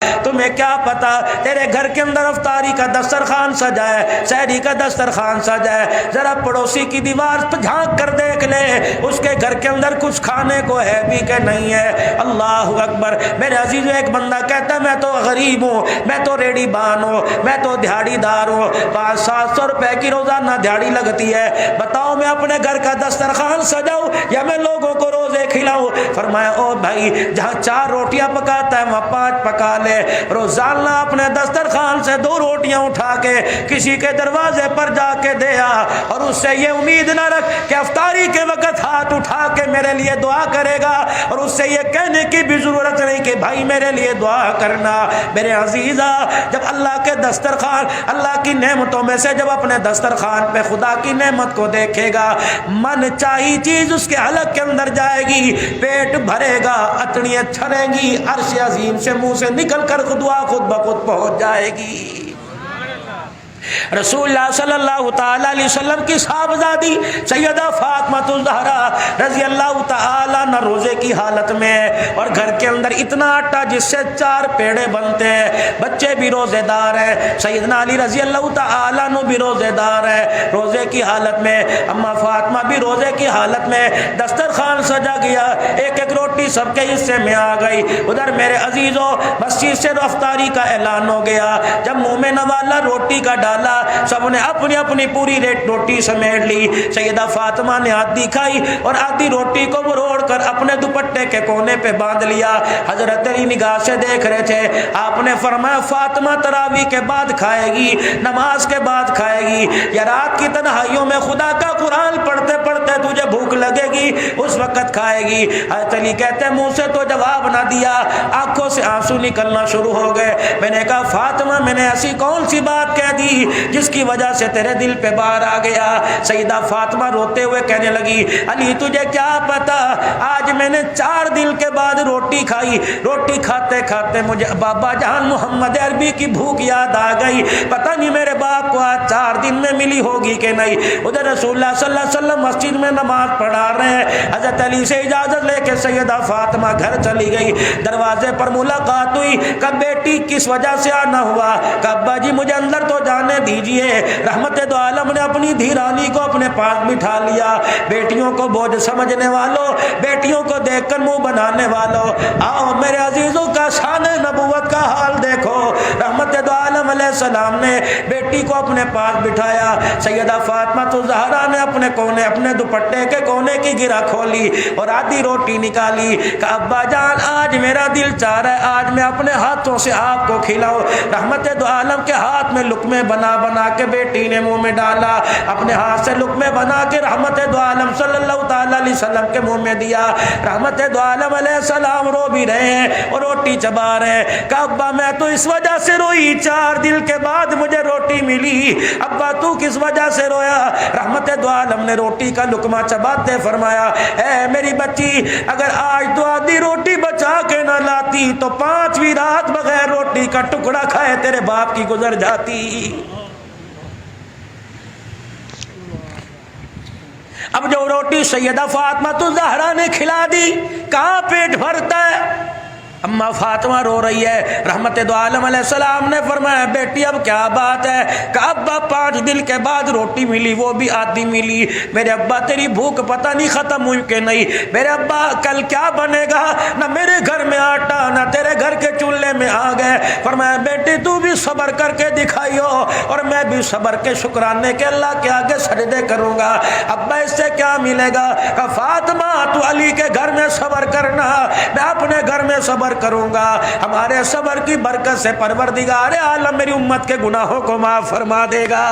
تمہیں کیا پتا تیرے گھر کے اندر افطاری کا دسترخوان سجا ہے، سحری کا دسترخوان سجا ہے، ذرا پڑوسی کی دیوار پہ جھانک کر دیکھ لے اس کے گھر کے اندر کچھ کھانے کو ہے بھی کہ نہیں ہے۔ اللہ اکبر۔ میرے عزیزو، ایک بندہ کہتا ہے میں تو غریب ہوں، میں تو ریڑی بان ہوں، میں تو دیہڑی دار ہوں، 500-700 روپے کی روزانہ دیہڑی لگتی ہے، بتاؤ میں اپنے گھر کا دسترخوان سجاؤں یا میں لوگوں کو روزے کھلاؤں؟ فرمایا او بھائی، جہاں 4 روٹیاں پکاتا ہے وہاں 5 پکا لے، روزانہ اپنے دسترخوان سے 2 روٹیاں اٹھا کے کسی کے دروازے پر جا کے دیا، اور اس سے یہ امید نہ رکھ کہ افطاری کے وقت ہاتھ اٹھا کے میرے لیے دعا کرے گا، اور اس سے یہ کہنے کی بھی ضرورت نہیں کہ بھائی میرے لیے دعا کرنا۔ میرے عزیزا، جب اللہ کے دسترخوان، اللہ کی نعمتوں میں سے جب اپنے دسترخوان پہ خدا کی نعمت کو دیکھے گا، من چاہی چیز اس کے حلق کے اندر جائے گی، پیٹ بھرے گا، اتڑیاں چھڑیں گی، عرش عظیم سے منہ سے نکل کر دعا خود بخود پہنچ جائے گی۔ رسول اللہ صلی اللہ تعالی علیہ وسلم کی صاحبزادی سیدہ فاطمہ الزہرا رضی اللہ تعالی عنہ روزے کی حالت میں، اور گھر کے اندر اتنا آٹا جس سے 4 پیڑے بنتے ہیں، بچے بھی روزے دار ہیں، سیدنا علی رضی اللہ تعالی عنہ بھی روزے دار ہیں، روزے کی حالت میں اما فاطمہ بھی روزے کی حالت میں، دسترخوان سجا گیا، ایک ایک روٹی سب کے حصے میں آ گئی۔ ادھر میرے عزیزوں مسجد سے افطاری کا اعلان ہو گیا، جب منہ میں نوالا روٹی کا ڈالا، سب نے اپنی اپنی پوری روٹی سمیٹ لی۔ سیدہ فاطمہ نے آدھی کھائی اور آدھی روٹی کو مروڑ کر اپنے دوپٹے کے کونے پہ باندھ لیا۔ حضرت علی نگاہ سے دیکھ رہے تھے، آپ نے فرمایا فاطمہ تراویح کے بعد کھائے گی، نماز کے بعد کھائے گی، یا رات کی تنہائیوں میں خدا کا قرآن پڑھتے پڑھتے تجھے بھوک لگے گی اس وقت کھائے گی۔ حضرت علی کہتے ہیں منہ سے تو جواب نہ دیا، آنکھوں سے آنسو نکلنا شروع ہو گئے۔ میں نے کہا فاطمہ میں نے ایسی کون سی بات کہہ دی جس کی وجہ سے تیرے دل پہ بار آ گیا؟ سیدہ فاطمہ روتے ہوئے کہنے لگی علی تجھے کیا پتا، آج میں نے 4 دن کے بعد روٹی کھائی، روٹی کھاتے کھاتے مجھے بابا جان محمد عربی کی بھوک یاد آ گئی، پتہ نہیں میرے باپ کو آج 4 دن میں ملی ہوگی کہ نہیں۔ ادھر رسول اللہ صلی اللہ علیہ وسلم مسجد میں نماز پڑھا رہے ہیں، حضرت علی سے اجازت لے کے سیدہ فاطمہ گھر چلی گئی۔ دروازے پر ملاقات ہوئی، کہا بیٹی کس وجہ سے آنا ہوا؟ کہا ابا جی مجھے اندر تو جانے دیجئے۔ رحمت دو عالم نے اپنی دھیرانی کو اپنے پاس بٹھا لیا۔ بیٹیوں کو بوجھ سمجھنے والوں، بیٹیوں کو دیکھ کر منہ بنانے والوں، آؤ میرے عزیزوں کا شان نبوت کا حال دیکھو۔ رحمت دو عالم علیہ السلام نے بیٹی کو اپنے پاس بٹھایا، سیدہ فاطمہ الزہرا نے اپنے کونے، اپنے دوپٹے کے کونے کی گرہ کھولی اور آدھی روٹی نکالی۔ کہا ابا جان آج میرا دل چاہ رہا ہے آج میں اپنے ہاتھوں سے آپ کو کھلاؤں۔ رحمت دو عالم کے ہاتھ میں لقمے بنا بنا کے بیٹی نے منہ میں ڈالا، اپنے ہاتھ سے لقمے بنا کے رحمت دو عالم صلی اللہ تعالی علیہ وسلم کے منہ میں دیا۔ رحمت دو عالم علیہ السلام رو بھی رہے ہیں اور روٹی چبا رہے ہیں۔ کہا ابا میں تو اس وجہ سے روئی، 4 دن کے بعد مجھے روٹی ملی، ابا تو کس وجہ سے رویا؟ رحمت دو عالم نے روٹی کا لقمہ چباتے فرمایا اے میری بچی اگر آج تو آدھی روٹی بچا کے نہ لاتی تو 5ویں رات بغیر روٹی کا ٹکڑا کھائے تیرے باپ کی گزر جاتی۔ اب جو روٹی سیدہ فاطمہ الزہرا نے کھلا دی کہاں پیٹ بھرتا ہے؟ اما فاطمہ رو رہی ہے۔ رحمت دو عالم علیہ السلام نے فرمایا بیٹی اب کیا بات ہے؟ کہ ابا 5 دن کے بعد روٹی ملی، وہ بھی آدھی ملی۔ میرے ابا تیری بھوک پتہ نہیں ختم ہوئی کہ نہیں؟ میرے ابا کل کیا بنے گا؟ نہ میرے گھر میں آٹا نہ تیرے گھر کے چولہے میں آ گئے۔ فرمایا بیٹی تو بھی صبر کر کے دکھائیو اور میں بھی صبر کے شکرانے کے اللہ کے آگے سجدے کروں گا۔ ابا اس سے کیا ملے گا؟ کہ فاطمہ تو علی کے گھر میں صبر کرنا، میں اپنے گھر میں صبر کروں گا، ہمارے صبر کی برکت سے پروردگار عالم میری امت کے گناہوں کو معاف فرما دے گا۔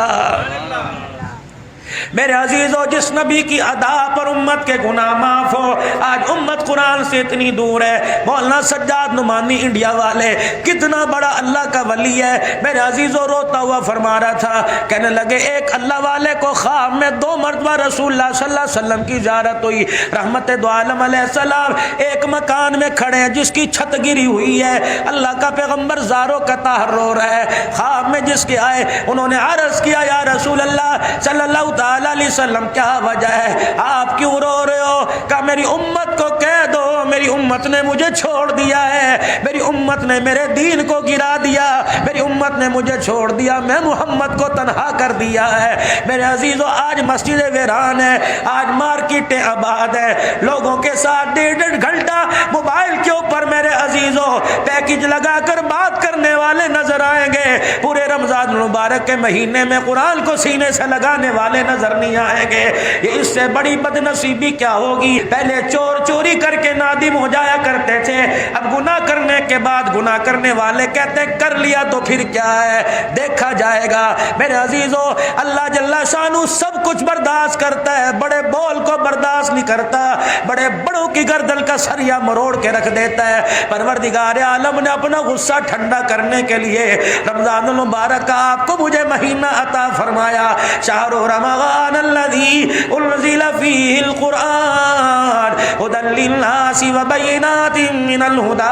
میرے عزیزو جس نبی کی ادا پر امت کے گناہ معاف ہو، آج امت قرآن سے اتنی دور ہے۔ مولانا سجاد نعمانی انڈیا والے کتنا بڑا اللہ کا ولی ہے، میرے عزیزو روتا ہوا فرما رہا تھا، کہنے لگے ایک اللہ والے کو خواب میں 2 مرتبہ رسول اللہ صلی اللہ علیہ وسلم کی زیارت ہوئی۔ رحمت دو عالم علیہ السلام ایک مکان میں کھڑے ہیں جس کی چھت گری ہوئی ہے، اللہ کا پیغمبر زاروں کا طاہر رو رہا ہے۔ خواب میں جس کے آئے انہوں نے عرض کیا یا رسول اللہ صلی اللہ تعالی علیہ وسلم کیا وجہ ہے، آپ کیوں رو رہے ہو؟ کہ میری امت کو کہہ دو میری امت نے مجھے چھوڑ دیا ہے، میری امت نے میرے دین کو گرا دیا، میری امت نے مجھے چھوڑ دیا، میں محمد کو تنہا کر دیا ہے۔ میرے عزیزو آج مسجد ویران ہے، آج مارکیٹیں آباد ہے، لوگوں کے ساتھ 1.5 گھنٹہ موبائل کے اوپر میرے عزیزو پیکج لگا کر بات کرنے والے نظر آئیں گے، پورے رمضان المبارک کے مہینے میں قرآن کو سینے سے لگانے والے نظر نہیں آئیں گے۔ یہ اس سے بڑی بد نصیبی کیا ہوگی؟ پہلے چور چوری کر کے نادم ہو جایا کرتے تھے، اب گناہ کرنے کے بعد گناہ کرنے والے کہتے ہیں کر لیا تو پھر کیا ہے، دیکھا جائے گا۔ میرے عزیزو اللہ جل شانہ سب کچھ برداشت کرتا ہے، بڑے بول کو برداشت نہیں کرتا، بڑے بڑوں کی گردن کا سریا مروڑ کے رکھ دیتا ہے۔ پروردگار عالم نے اپنا غصہ ٹھنڈا کرنے کے لیے رمضان المبارک کا آپ کو مجھے مہینہ عطا فرمایا۔ شہر رمضان الذی انزل فیہ القرآن ھدی للناس وبینات من الھدی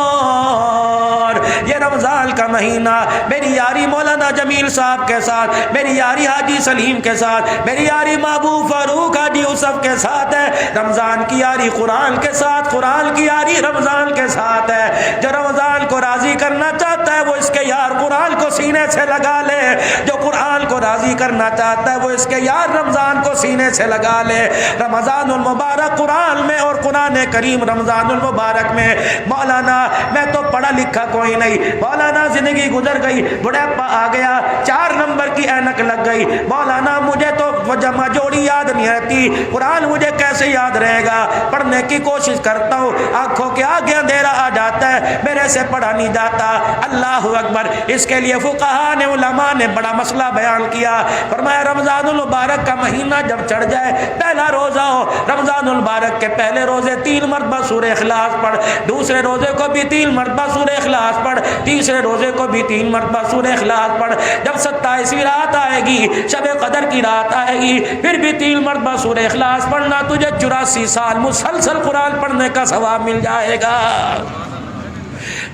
والفرقان۔ یہ رمضان کا مہینہ میری یاری مولانا جمیل صاحب کے ساتھ، میری یاری حاجی سلیم کے ساتھ، میری یاری محبوب فاروق حاجی یوسف کے ساتھ ہے۔ رمضان کی یاری قرآن کے ساتھ، قرآن کی یاری رمضان کے ساتھ ہے۔ جو رمضان کو راضی کرنا چاہتا ہے وہ اس کے یار قرآن کو سینے سے لگا لے، جو قرآن کو راضی کرنا چاہتا ہے وہ اس کے یار رمضان کو سینے سے لگا لے۔ رمضان المبارک قرآن میں اور قرآن کریم رمضان المبارک میں، مولانا میں تو پڑھا لکھا کوئی نہیں، مولانا زندگی گزر گئی، بڑھاپا آ گیا، 4 نمبر کی اینک لگ گئی، مولانا مجھے تو جمع جوڑی یاد نہیں رہتی، قرآن مجھے کیسے یاد رہے گا؟ پڑھنے کی کوشش کرتا ہوں، آنکھوں کے آگے اندھیرا آ جاتا ہے، میرے سے پڑھا نہیں جاتا۔ اللہ اکبر! اس کے لیے فقہاء نے، علماء نے بڑا مسئلہ بیان کیا، فرمایا رمضان المبارک کا مہینہ جب چڑھ جائے، پہلا روزہ ہو، رمضان المبارک کے پہلے روزے 3 مرتبہ سورہ اخلاص پڑھ، دوسرے روزے کو بھی 3 مرتبہ سورہ اخلاص پڑھ، تیسرے روزے کو بھی 3 مرتبہ سورہ اخلاص پڑھ۔ جب 27ویں رات آئے گی، شب قدر کی رات آئے گی، پھر بھی 3 مرتبہ سورہ اخلاص پڑھنا، تجھے 84 سال مسلسل قرآن پڑھنے کا ثواب مل جائے گا۔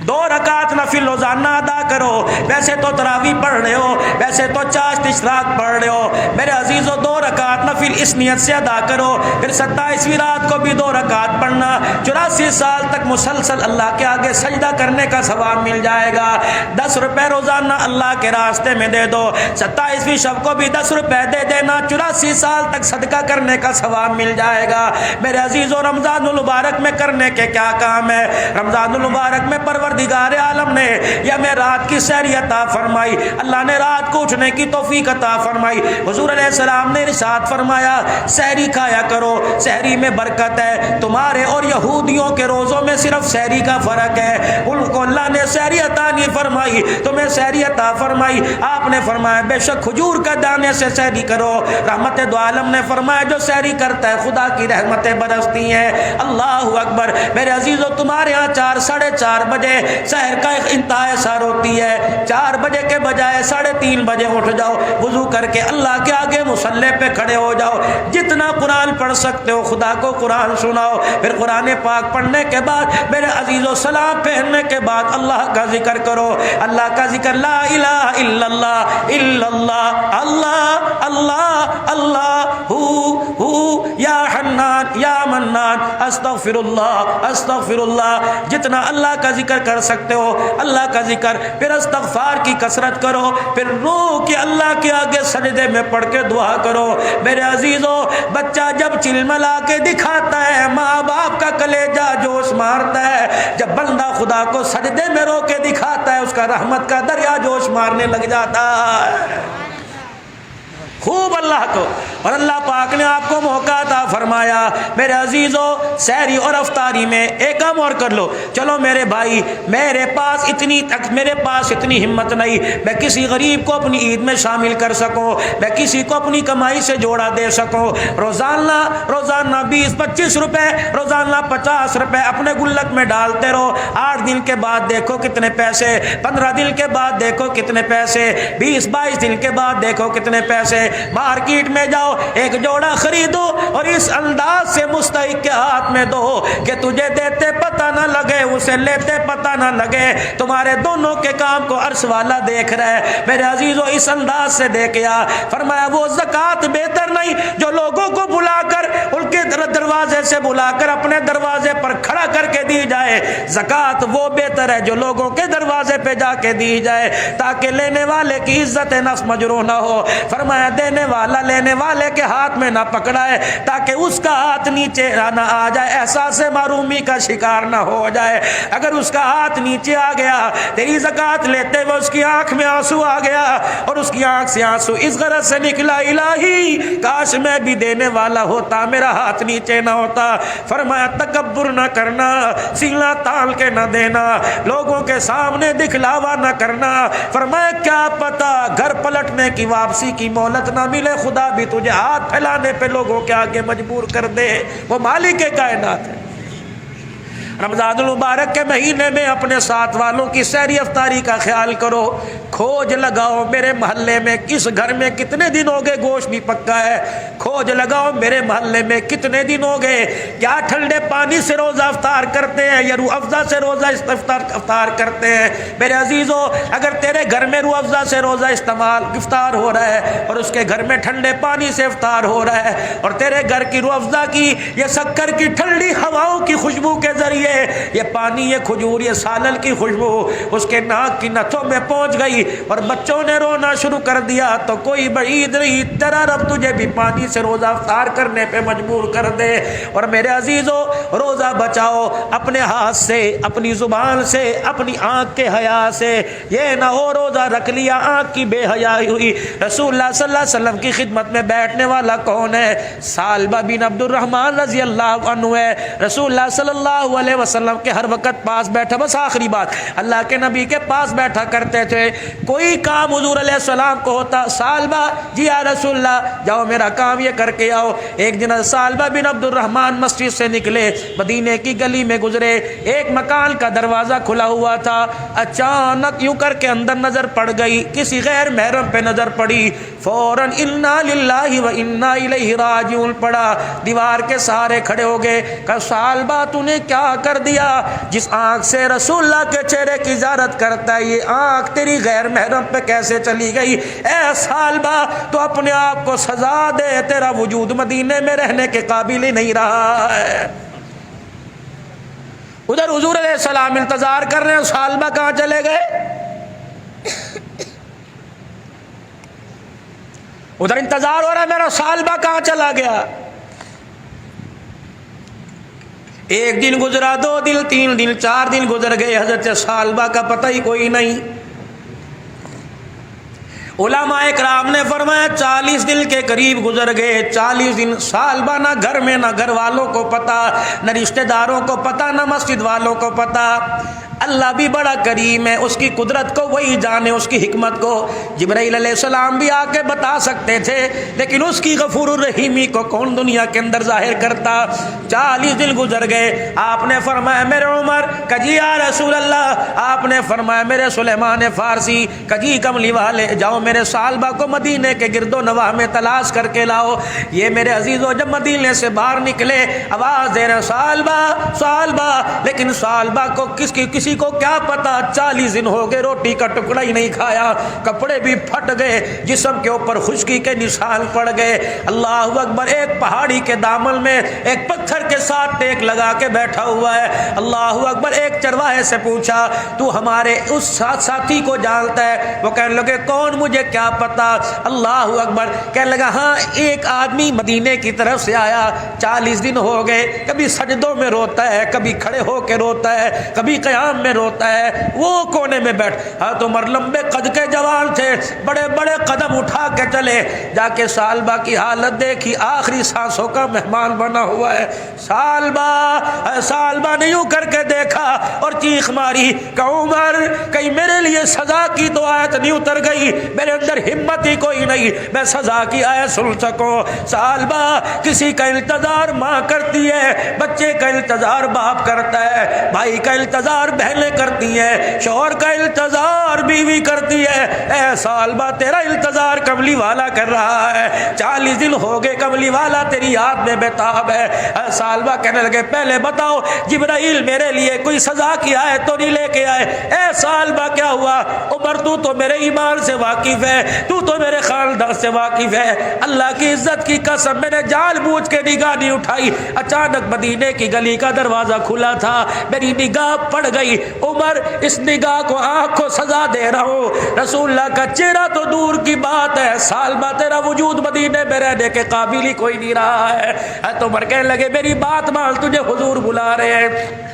2 رکعت نفل روزانہ ادا کرو، ویسے تو تراویح پڑھ رہے ہو، ویسے تو چاشت اشراق پڑھ رہے ہو، میرے عزیزو 2 رکعت نفل اس نیت سے ادا کرو، پھر 27ویں رات کو بھی 2 رکعت پڑھنا، 84 سال تک مسلسل اللہ کے آگے سجدہ کرنے کا ثواب مل جائے گا۔ 10 روپے روزانہ اللہ کے راستے میں دے دو، 27ویں شب کو بھی 10 روپے دے دینا، 84 سال تک صدقہ کرنے کا ثواب مل جائے گا۔ میرے عزیزو رمضان المبارک میں کرنے کے کیا کام ہے؟ رمضان المبارک میں پروردگار عالم نے یا میں رات کی سحری عطا فرمائی، اللہ نے رات کو اٹھنے کی توفیق عطا فرمائی، حضور علیہ السلام نے ارشاد فرمایا سحری کھایا کرو، سحری میں برکت ہے۔ تمہارے اور یہودیوں کے روزوں میں صرف سحری کا فرق ہے، ان کو اللہ نے سحری عطا نہیں فرمائی، تمہیں سحری عطا فرمائی۔ آپ نے فرمایا بے شک کھجور کا دانے سے سحری کرو، رحمت دو عالم نے فرمایا جو سحری کرتا ہے خدا کی رحمتیں برستی ہیں۔ اللہ اکبر! میرے عزیزو تمہارے ہاں 4 ساڑھے 4 بجے سحر کا انتہاء سحر ہوتی ہے، 4 بجے کے بجائے 3:30 بجے اٹھ جاؤ، وضو کر کے اللہ کے آگے مصلی پہ کھڑے ہو جاؤ، جتنا قرآن پڑھ سکتے ہو خدا کو قرآن سناؤ، پھر قرآن پاک پڑھنے کے بعد میرے عزیزو سلام پھیرنے کے بعد اللہ کا ذکر کرو، اللہ کا ذکر، لا الہ الا اللہ الا اللہ، اللہ اللہ اللہ، ہو یا حنان یا منان، استغفر اللہ، جتنا اللہ کا ذکر کر سکتے ہو اللہ کا ذکر، پھر استغفار کی کثرت کرو، پھر روح کے اللہ کے آگے سجدے میں پڑھ کے دعا کرو۔ میرے عزیزو بچہ جب چلملا کے دکھاتا ہے ماں باپ کا کلیجہ جوش مارتا ہے، جب بندہ خدا کو سجدے میں رو کے دکھاتا ہے اس کا رحمت کا دریا جوش مارنے لگ جاتا ہے۔ خوب اللہ کو، اور اللہ پاک نے آپ کو موقع عطا فرمایا میرے عزیزو سحری اور افطاری میں ایک کام اور کر لو، چلو میرے بھائی میرے پاس اتنی ہمت نہیں میں کسی غریب کو اپنی عید میں شامل کر سکوں، میں کسی کو اپنی کمائی سے جوڑا دے سکوں، روزانہ 20-25 روپے، روزانہ 50 روپے اپنے گلک میں ڈالتے رہو، 8 دن کے بعد دیکھو کتنے پیسے، 15 دن کے بعد دیکھو کتنے پیسے، 20-22 دن کے بعد دیکھو کتنے پیسے۔ مارکیٹ میں جاؤ ایک جوڑا خریدو اور اس انداز سے مستحق کے ہاتھ میں دو کہ تجھے دیتے پتہ نہ لگے اسے لیتے پتہ نہ لگے، تمہارے دونوں کے کام کو عرش والا دیکھ رہا ہے۔ میرے عزیزو اس انداز سے دیکھیا، فرمایا وہ زکوٰۃ بہتر نہیں جو لوگوں کو بلا کر ان کے دروازے سے بلا کر اپنے دروازے پر کھڑا کر کے دی جائے، زکوٰۃ وہ بہتر ہے جو لوگوں کے دروازے پہ جا کے دی جائے، تاکہ لینے والے کی عزت نفس مجروح نہ ہو۔ فرمایا دینے والا لینے والے کے ہاتھ میں نہ پکڑائے تاکہ اس کا ہاتھ نیچے نہ آ جائے، احساس معرومی کا شکار نہ ہو جائے۔ اگر اس کا ہاتھ نیچے آ گیا، تیری زکوٰۃ لیتے ہوئے اس کی آنکھ میں آنسو آ گیا اور اس کی آنکھ سے آنسو اس غرض سے نکلا الہی کاش میں بھی دینے والا ہوتا، میرا ہاتھ نیچے نہ ہوتا۔ فرمایا تکبر نہ کرنا، سینہ تال کے نہ دینا، لوگوں کے سامنے دکھلاوا نہ کرنا۔ فرمایا کیا پتا گھر پلٹنے کی واپسی کی مہلت نہ ملے، خدا بھی تجھے ہاتھ پھیلانے پہ لوگوں کے آگے مجبور کر دے، وہ مالک کائنات ہے۔ رمضان المبارک کے مہینے میں اپنے ساتھ والوں کی سحری افطاری کا خیال کرو، کھوج لگاؤ میرے محلے میں کس گھر میں کتنے دن ہو گئے گوشت بھی پکا ہے، کھوج لگاؤ میرے محلے میں کتنے دن ہو گئے، کیا ٹھنڈے پانی سے روزہ افطار کرتے ہیں یا روح افزا سے روزہ افطار کرتے ہیں۔ میرے عزیزو اگر تیرے گھر میں روح افزا سے روزہ افطار ہو رہا ہے اور اس کے گھر میں ٹھنڈے پانی سے افطار ہو رہا ہے، اور تیرے گھر کی روح افزا کی یہ شکر کی ٹھنڈی ہواؤں کی خوشبو کے ذریعے یہ پانی، یہ کھجور، یہ سالن کی خوشبو اس کے ناک کی نتھوں میں پہنچ گئی اور بچوں نے رونا شروع کر دیا، تو کوئی بعید نہیں تیرا رب تجھے بھی پانی سے روزہ افطار کرنے پہ مجبور کر دے۔ اور میرے عزیزو روزہ بچاؤ اپنے ہاتھ سے، اپنی زبان سے، اپنی آنکھ کے حیا سے، یہ نہ ہو روزہ رکھ لیا آنکھ کی بے حیائی ہوئی۔ رسول اللہ صلی اللہ علیہ وسلم کی خدمت میں بیٹھنے والا کون ہے؟ سالبہ بن عبد الرحمن رضی اللہ عنہ ہے۔ رسول اللہ صلی اللہ علیہ وسلم کے ہر وقت پاس بیٹھا، بس آخری بات اللہ کے نبی کے پاس بیٹھا کرتے تھے۔ کوئی کام حضور علیہ السلام کو ہوتا، سالبہ جی یا رسول اللہ جاؤ میرا کام یہ کر کے آؤ۔ ایک دن سالبہ بن عبد الرحمن مسجد سے نکلے، مدینے کی گلی میں گزرے، ایک مکان کا دروازہ کھلا ہوا تھا، اچانک یوں کر کے اندر نظر پڑ گئی، کسی غیر محرم پہ نظر پڑی، فوراً انا للہ و انا الیہ راجعون پڑا، دیوار کے سہارے کھڑے ہو گئے، کہ سالبہ تو نے کیا کر دیا؟ جس آنکھ سے رسول اللہ کے چہرے کی زیارت کرتا ہے یہ آنکھ تیری غیر محرم پہ کیسے چلی گئی؟ اے سالبہ تو اپنے آپ کو سزا دے، تیرا وجود مدینے میں رہنے کے قابل ہی نہیں رہا ہے۔ ادھر حضور علیہ السلام انتظار کر رہے ہیں، سالبہ کہاں چلے گئے؟ ادھر انتظار ہو رہا ہے میرا سالبہ کہاں چلا گیا؟ ایک دن گزرا، 2 دن، 3 دن، 4 دن گزر گئے، حضرت سالبہ کا پتہ ہی کوئی نہیں۔ علماء کرام نے فرمایا 40 دن کے قریب گزر گئے، 40 دن سالبہ نہ گھر میں، نہ گھر والوں کو پتا، نہ رشتہ داروں کو پتا، نہ مسجد والوں کو پتا۔ اللہ بھی بڑا کریم ہے، اس کی قدرت کو وہی جانے، اس کی حکمت کو جبرائیل علیہ السلام بھی آ کے بتا سکتے تھے، لیکن اس کی غفور الرحیمی کو کون دنیا کے اندر ظاہر کرتا۔ 40 دن گزر گئے، آپ نے فرمایا میرے عمر، کجی یا رسول اللہ، آپ نے فرمایا میرے سلیمان فارسی، کجی کملی والے جاؤ میرے سالبہ کو مدینے کے گرد و نواح میں تلاش کر کے لاؤ۔ یہ میرے عزیزو جب مدینے سے باہر نکلے آواز دے رہے سالبہ سالبہ، لیکن سالبہ کو کسی کو کیا پتا 40 دن ہو گئے روٹی کا ٹکڑا ہی نہیں کھایا، کپڑے بھی پھٹ گئے، جسم کے اوپر خشکی کے نشان پڑ گئے۔ اللہ اکبر، ایک پہاڑی کے دامن میں ایک پتھر کے ساتھ ٹیک لگا کے بیٹھا ہوا ہے۔ اللہ اکبر، ایک چرواہے سے پوچھا تو ہمارے اس ساتھی کو جانتا ہے؟ وہ کہنے لگے کون، مجھے کیا پتا۔ اللہ اکبر، کہنے لگا ہاں ایک آدمی مدینے کی طرف سے آیا، 40 دن ہو گئے، کبھی سجدوں میں روتا ہے، کبھی کھڑے ہو کے روتا ہے، کبھی قیام میں روتا ہے، وہ کونے میں بیٹھ۔ حضرت عمر لمبے قد کے جوان تھے، بڑے بڑے قدم اٹھا کے چلے، جا کے سالبہ کی حالت دیکھی، آخری سانسوں کا مہمان بنا ہوا ہے۔ سالبہ نے یوں کر کے دیکھا اور چیخ ماری کہ عمر کہیں میرے لیے سزا کی تو آیت نہیں اتر گئی، میرے اندر ہمت ہی کوئی نہیں میں سزا کی آیت سن سکوں۔ سالبہ کسی کا انتظار ماں کرتی ہے، بچے کا انتظار باپ کرتا ہے، بھائی کا انتظار بہنیں کرتی ہیں، شوہر کا انتظار بیوی کرتی ہے اے سالبہ تیرا انتظار کملی والا کر رہا ہے، 40 دن ہو گئے کملی والا تیری یاد میں بےتاب ہے۔ اے سالبہ کہنے لگے پہلے بتاؤ جبرائیل میرے لیے کوئی سزا کی آئے تو نہیں لے کے آئے؟ اے سالبہ کیا ہوا؟ عمر تو میرے ایمان سے واقف ہے، تو میرے خاندان سے واقف ہے، اللہ کی عزت کی قسم میں نے جان بوجھ کے نگاہ نہیں اٹھائی، اچانک مدینے کی گلی کا دروازہ کھلا تھا، میری نگاہ پڑ گئی، عمر اس نگاہ کو آنکھ کو سزا دے رہا ہوں، رسول اللہ کا چہرہ تو دور کی بات ہے، سالبہ تیرا وجود مدینے میں رہنے کے قابل ہی کوئی نہیں رہا ہے۔ تو عمر کہنے لگے میری بات مان، تجھے حضور بلا رہے ہیں۔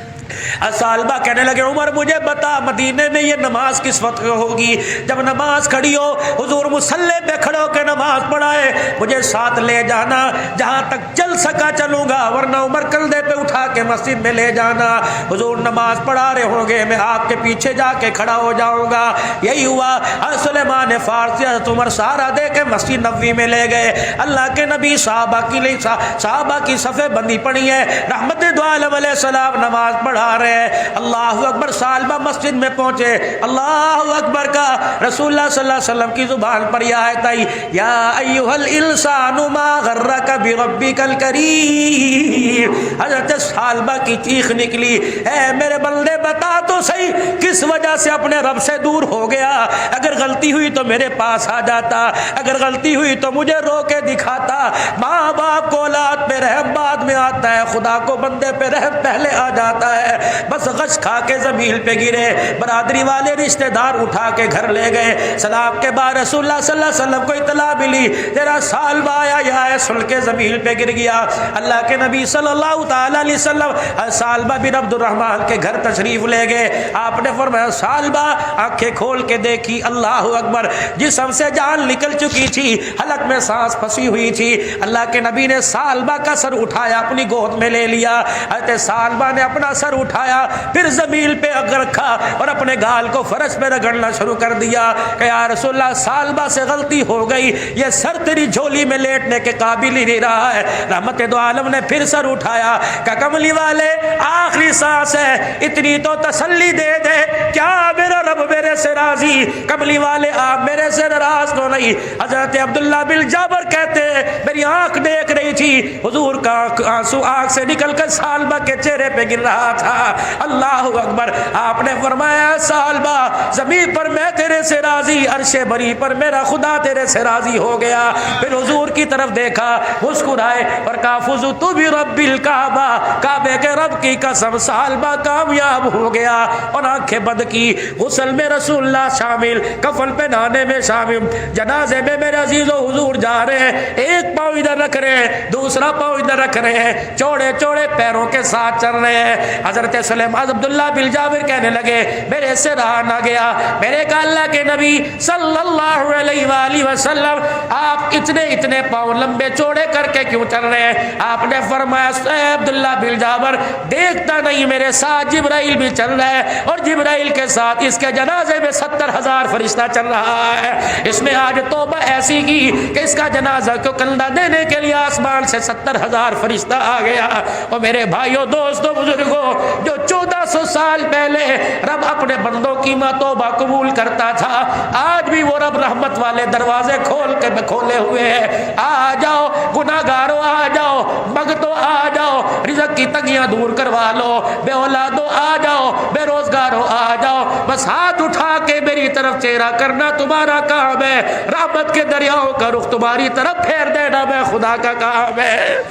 سالبہ کہنے لگے عمر مجھے بتا مدینے میں یہ نماز کس وقت ہوگی؟ جب نماز کھڑی ہو حضور مصلی پہ کھڑو کے نماز پڑھائے، مجھے ساتھ لے جانا، جہاں تک چل سکا چلوں گا، ورنہ عمر کندھے پہ اٹھا کے مسجد میں لے جانا، حضور نماز پڑھا رہے ہوں گے میں آپ کے پیچھے جا کے کھڑا ہو جاؤں گا۔ یہی ہوا، سلیمان فارسی حضرت عمر سہارا دے کے مسجد نبوی میں لے گئے، اللہ کے نبی صحابہ کی صفیں بندی پڑی ہے، رحمت دو عالم علیہ السلام نماز پڑھا رہے ہیں، اللہ اکبر، سالبہ مسجد میں پہنچے، اللہ اکبر کا رسول اللہ صلی اللہ علیہ وسلم کی زبان پر یہ آیت آئی، یا ایھا الانسان ما غرک بربک الکریم، حضرت سالبہ کی چیخ نکلی، اے میرے بندے بتا تو صحیح کس وجہ سے اپنے رب سے دور ہو گیا؟ اگر غلطی ہوئی تو میرے پاس آ جاتا، اگر غلطی ہوئی تو مجھے رو کے دکھاتا، ماں باپ کو اولاد پہ رحم بعد میں آتا ہے، خدا کو بندے پہ رحم پہلے آ جاتا ہے۔ بس غش کھا کے زمین پہ گرے، برادری والے رشتہ دار اٹھا کے گھر لے گئے، سلام کے بعد رسول اللہ صلی اللہ علیہ وسلم کو اطلاع ملی تیرا سالبہ آیا یا ہے، سن کے زمین پہ گر گیا۔ اللہ کے نبی صلی اللہ تعالی علیہ وسلم سالبہ بن عبد الرحمن کے گھر تشریف لے گئے، آپ نے فرمایا سالبہ آنکھیں کھول کے دیکھی، اللہ اکبر، جسم سے جان نکل چکی تھی، حلق میں سانس پھنسی ہوئی تھی، اللہ کے نبی نے سالبہ کا سر اٹھایا اپنی گود میں لے لیا، حضرت سالبہ نے اپنا سر اٹھایا، پھر زمین پہ رکھا اور اپنے گال کو فرش پہ رگڑنا شروع کر دیا کہ یا رسول اللہ سالبہ سے غلطی ہو گئی، یہ سر تیری جھولی میں لیٹنے کے قابل ہی نہیں رہا ہے۔ رحمت دو عالم نے پھر سر اٹھایا کہ کملی والے آخری سانس ہے، اتنی تو تسلی دے دے، کیا میرا رب میرے سے راضی؟ کملی والے آپ میرے سے ناراض تو نہیں؟ حضرت عبداللہ بن جابر کہتے ہیں میری آنکھ دیکھ رہی تھی، حضور کا آنسو آنکھ سے نکل کر سالبہ کے چہرے پہ گر رہا تھا، اللہ اکبر، آپ نے فرمایا سالبہ زمین پر میں تیرے سے راضی، عرش بری پر میرا خدا تیرے سے راضی ہو گیا۔ پھر حضور کی طرف دیکھا، مسکرائے اور کہا فزت برب الکعبہ، کعبے کے رب کی قسم سالبہ کامیاب ہو گیا، اور آنکھیں بند کی۔ غسل میں رسول اللہ شامل، کفن پہنانے میں شامل، جنازے میں میرے عزیز و حضور جا رہے ہیں، ایک پاؤں ادھر رکھ رہے ہیں، دوسرا پاؤں ادھر رکھ رہے ہیں، چوڑے چوڑے پیروں کے ساتھ چل رہے ہیں۔ حضرت سلیمان عبداللہ بن جابر کہنے لگے میرے سے رہا نہ گیا، میرے کہا اللہ کے نبی صلی اللہ علیہ وآلہ وسلم آپ اتنے پاؤں لمبے چوڑے کر کے کیوں چل رہے ہیں؟ آپ نے فرمایا اے عبداللہ بن جابر دیکھتا نہیں میرے ساتھ جبرائیل بھی چل رہا ہے، اور جبرائیل کے ساتھ اس کے جنازے میں 70,000 فرشتہ چل رہا ہے، اس نے آج توبہ ایسی کی کہ اس کا جنازہ کو کندھا دینے کے لیے آسمان سے 70,000 فرشتہ آ گیا۔ اور میرے بھائیوں دوستوں بزرگوں، جو 1400 سال پہلے رب اپنے بندوں کی توبہ قبول کرتا تھا، آج بھی وہ رب رحمت والے دروازے کھولے ہوئے ہیں، آ جاؤ گناہگاروں، آ جاؤ مگتو، آ جاؤ رزق کی تنگیاں دور کروا لو، بے اولادوں آ جاؤ، بے روزگاروں آ جاؤ، بس ہاتھ اٹھا کے میری طرف چہرہ کرنا تمہارا کام ہے، رحمت کے دریاؤں کا رخ تمہاری طرف پھیر دینا میں خدا کا کام ہے۔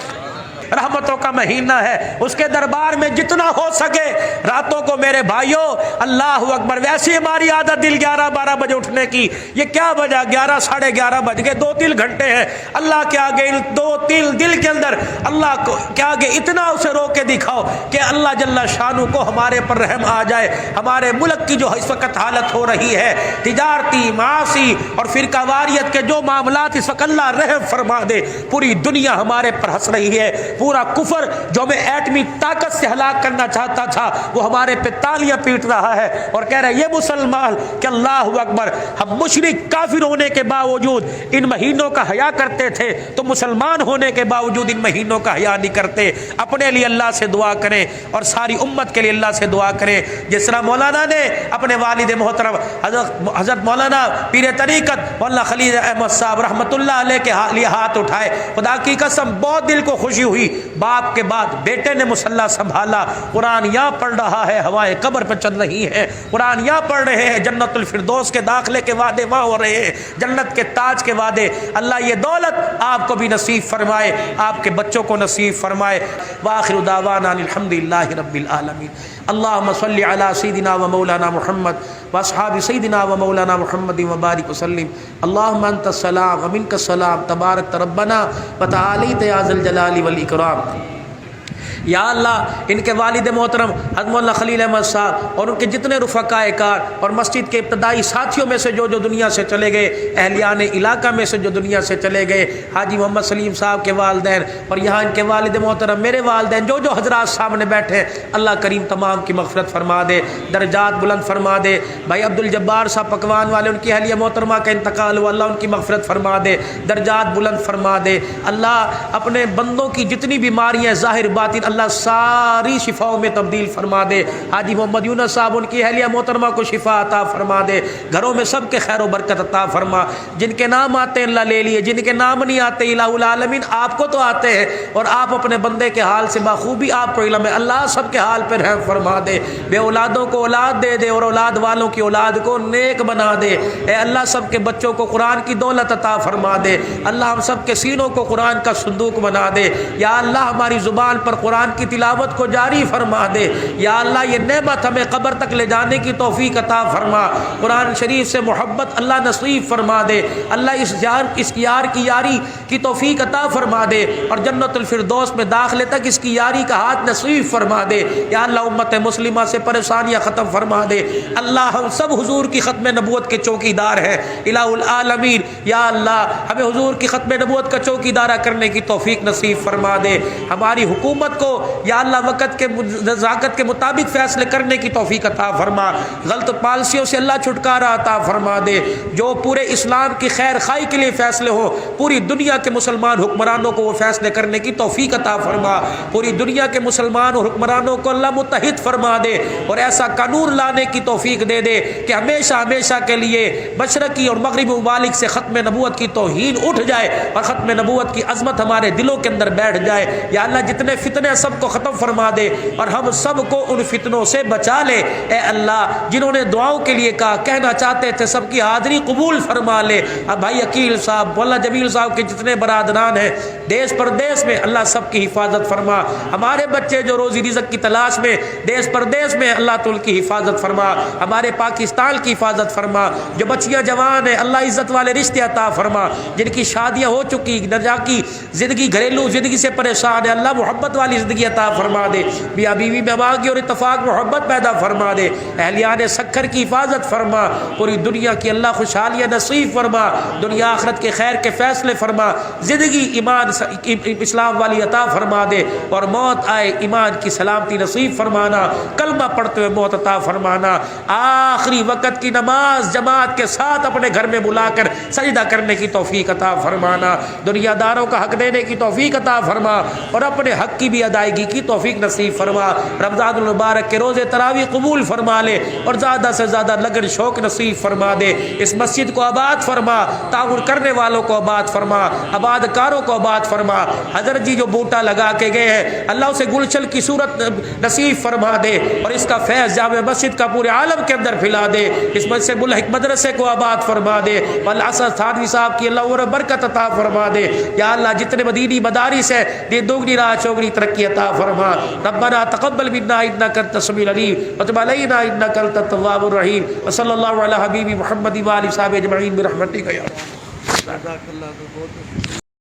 رحمتوں کا مہینہ ہے، اس کے دربار میں جتنا ہو سکے راتوں کو میرے بھائیوں، اللہ اکبر، ویسے ہماری عادت دل 11-12 بجے اٹھنے کی، یہ کیا وجہ 11 ساڑھے 11 بج گئے، 2-3 گھنٹے ہیں اللہ کے آگے، 2-3 دل کے اندر اللہ کو کے آگے اتنا اسے رو کے دکھاؤ کہ اللہ جل شانہ کو ہمارے پر رحم آ جائے۔ ہمارے ملک کی جو اس وقت حالت ہو رہی ہے، تجارتی، معاشی اور فرقہ واریت کے جو معاملات، اس وقت اللہ رحم فرما دے، پوری دنیا ہمارے پر ہنس رہی ہے، پورا کفر جو ہمیں ایٹمی طاقت سے ہلاک کرنا چاہتا تھا وہ ہمارے پہ تالیاں پیٹ رہا ہے اور کہہ رہا ہے یہ مسلمان کہ اللہ اکبر، ہم مشرک کافر ہونے کے باوجود ان مہینوں کا حیا کرتے تھے تو مسلمان ہونے کے باوجود ان مہینوں کا حیا نہیں کرتے۔ اپنے لیے اللہ سے دعا کریں اور ساری امت کے لیے اللہ سے دعا کریں۔ جس طرح مولانا نے اپنے والد محترم حضرت مولانا پیر طریقت مولانا خلیل احمد صاحب رحمۃ اللہ علیہ کے لیے ہاتھ اٹھائے، خدا کی قسم بہت دل کو خوشی ہوئی۔ باپ کے بعد بیٹے نے مصلی سنبھالا، قرآن یہاں پڑھ رہا ہے، ہوائیں قبر پہ چل رہی ہیں، قرآن یہاں پڑھ رہے ہیں، جنت الفردوس کے داخلے کے وعدے وہاں ہو رہے ہیں، جنت کے تاج کے وعدے۔ اللہ یہ دولت آپ کو بھی نصیب فرمائے، آپ کے بچوں کو نصیب فرمائے۔ وآخر دعوانا الحمدللہ رب العالمین۔ اللہم صلی علی سیدنا و مولانا محمد واصحاب سیدنا و مولانا محمد وبارک وسلم۔ اللہم انت السلام و منک السلام، تبارک ربنا و تعالیت یا ذی الجلال والاکرام۔ یا اللہ ان کے والد محترم حضرت مولانا خلیل احمد صاحب اور ان کے جتنے رفقائے کار اور مسجد کے ابتدائی ساتھیوں میں سے جو دنیا سے چلے گئے، اہلیان علاقہ میں سے جو دنیا سے چلے گئے، حاجی محمد سلیم صاحب کے والدین اور یہاں ان کے والد محترم میرے والدین، جو حضرات سامنے بیٹھے ہیں، اللہ کریم تمام کی مغفرت فرما دے، درجات بلند فرما دے۔ بھائی عبد الجبار صاحب پکوان والے، ان کی اہلیہ محترمہ کا انتقال ہوا، اللہ ان کی مغفرت فرما دے، درجات بلند فرما دے۔ اللہ اپنے بندوں کی جتنی بیماریاں ظاہر باطن اللہ ساری شفاؤں میں تبدیل فرما دے۔ حاجی محمد یونس صاحب ان کی اہلیہ محترمہ کو شفا عطا فرما دے، گھروں میں سب کے خیر و برکت عطا فرما۔ جن کے نام آتے ہیں اللہ لے لیے، جن کے نام نہیں آتے الہ العالمین آپ کو تو آتے ہیں اور آپ اپنے بندے کے حال سے بخوبی آپ کو علم ہے، اللہ سب کے حال پر رحم فرما دے، بے اولادوں کو اولاد دے دے اور اولاد والوں کی اولاد کو نیک بنا دے۔ اے اللہ سب کے بچوں کو قرآن کی دولت عطا فرما دے، اللہ ہم سب کے سینوں کو قرآن کا صندوق بنا دے۔ یا اللہ ہماری زبان پر قرآن کی تلاوت کو جاری فرما دے۔ یا اللہ یہ نعمت ہمیں قبر تک لے جانے کی توفیق عطا فرما، قرآن شریف سے محبت اللہ نصیب فرما دے، اللہ اس یار کی یاری کی توفیق عطا فرما دے اور جنت الفردوس میں داخلے تک اس کی یاری کا ہاتھ نصیب فرما دے۔ یا اللہ امت مسلمہ سے پریشانیاں ختم فرما دے۔ اللہ ہم سب حضور کی ختم نبوت کے چوکی دار ہیں الہ العالمین۔ یا اللہ ہمیں حضور کی ختم نبوت کا چوکی دارہ کرنے کی توفیق نصیب فرما دے، ہماری حکومت کو یا اللہ وقت کے نزاکت کے مطابق فیصلے کرنے کی توفیق عطا فرما، غلط پالیسیوں سے اللہ چھٹکارا عطا فرما دے، جو پورے اسلام کی خیر خائی کے لیے فیصلے ہو پوری دنیا کے مسلمان حکمرانوں کو وہ فیصلے کرنے کی توفیق عطا فرما، پوری دنیا کے مسلمان اور حکمرانوں کو اللہ متحد فرما دے اور ایسا قانون لانے کی توفیق دے دے کہ ہمیشہ ہمیشہ کے لیے مشرقی اور مغربی ممالک سے ختم نبوت کی توہین اٹھ جائے اور ختم نبوت کی عظمت ہمارے دلوں کے اندر بیٹھ جائے۔ یا اللہ جتنے فتنے سب کو ختم فرما دے اور ہم سب کو ان فتنوں سے بچا لے۔ اے اللہ جنہوں نے دعاؤں کے لیے کہا کہنا چاہتے تھے سب کی حاضری قبول فرما لے۔ اب بھائی عقیل صاحب مولانا جمیل صاحب کے جتنے برادران ہیں دیس پردیس میں اللہ سب کی حفاظت فرما، ہمارے بچے جو روزی رزق کی تلاش میں دیس پردیس میں اللہ تو ان کی حفاظت فرما، ہمارے پاکستان کی حفاظت فرما، جو بچیاں جوان ہیں اللہ عزت والے رشتے عطا فرما، جن کی شادیاں ہو چکی نجا کی زندگی گھریلو زندگی سے پریشان ہے اللہ محبت والی زندگی عطا فرما دے، میاں بیوی میں باغی اور اتفاق محبت پیدا فرما دے، اہلیان سکر کی حفاظت فرما، پوری دنیا کی اللہ خوشحالیاں نصیب فرما، دنیا آخرت کے خیر کے فیصلے فرما، زندگی ایمان اسلام والی عطا فرما دے اور موت آئے ایمان کی سلامتی نصیب فرمانا، کلمہ پڑھتے ہوئے موت عطا فرمانا، آخری وقت کی نماز جماعت کے ساتھ اپنے گھر میں بلا کر سجدہ کرنے کی توفیق عطا فرمانا، دنیا داروں کا حق دینے کی توفیق عطا فرما اور اپنے حق کی بھی ادائیگی کی توفیق نصیب فرما، رمضان المبارک کے روزے تراویح قبول فرما لے اور زیادہ سے زیادہ لگن شوق نصیب فرما دے، اس مسجد کو آباد فرما، تعاون کرنے والوں کو آباد فرما، آباد کاروں کو آباد فرما، حضرت جی جو بوٹا لگا کے گئے ہیں اللہ اسے گلشن کی صورت نصیب فرما دے اور اس کا فیض جامع مسجد کا پورے عالم کے اندر پھیلا دے، اس مسجد ملحق مدرسے کو آباد فرما دے، والاسد تھانوی صاحب کی اللہ اور برکت عطا فرما دے، یا اللہ جتنے مدینی مدارس ہیں دین دوگنی راہ چوگنی ترقی عطا فرما، ربنا تقبل منا انک انت السمیع العلیم وتب علینا انک انت التواب الرحیم وصلی اللہ علی حبیب محمد و آلہ وصحبہ اجمعین برحمتک یا